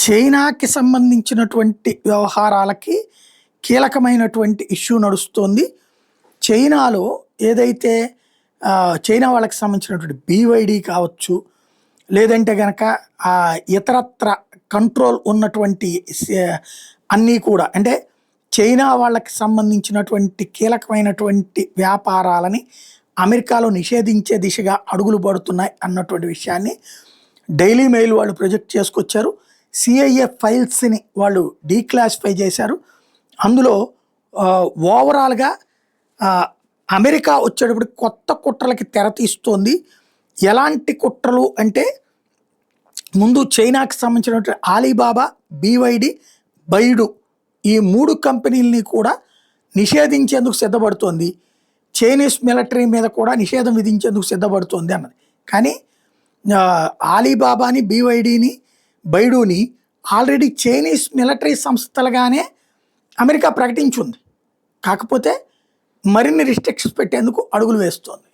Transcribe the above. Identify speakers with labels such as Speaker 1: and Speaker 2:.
Speaker 1: చైనాకి సంబంధించినటువంటి వ్యవహారాలకి కీలకమైనటువంటి ఇష్యూ నడుస్తోంది. చైనాలో ఏదైతే చైనా వాళ్ళకి సంబంధించినటువంటి బీవైడీ కావచ్చు, లేదంటే గనక ఇతరత్ర కంట్రోల్ ఉన్నటువంటి అన్నీ కూడా, అంటే చైనా వాళ్ళకి సంబంధించినటువంటి కీలకమైనటువంటి వ్యాపారాలని అమెరికాలో నిషేధించే దిశగా అడుగులు పడుతున్నాయి అన్నటువంటి విషయాన్ని డైలీ మెయిల్ వాళ్ళు ప్రొజెక్ట్ చేసుకొచ్చారు. సిఐఏ ఫైల్స్ని వాళ్ళు డీక్లాసిఫై చేశారు. అందులో ఓవరాల్గా అమెరికా వచ్చేటప్పుడు కొత్త కుట్రలకి తెరతీస్తోంది. ఎలాంటి కుట్రలు అంటే, ముందు చైనాకి సంబంధించినటువంటి ఆలీబాబా, బీవైడి, బైడు ఈ 3 కంపెనీలని కూడా నిషేధించేందుకు సిద్ధపడుతోంది. చైనీస్ మిలిటరీ మీద కూడా నిషేధం విధించేందుకు సిద్ధపడుతోంది అన్నది. కానీ ఆలీబాబాని, బీవైడీని, బైడూని ఆల్రెడీ చైనీస్ మిలిటరీ సంస్థలుగానే అమెరికా ప్రకటించుంది. కాకపోతే మరిన్ని రిస్ట్రిక్షన్స్ పెట్టేందుకు అడుగులు వేస్తోంది.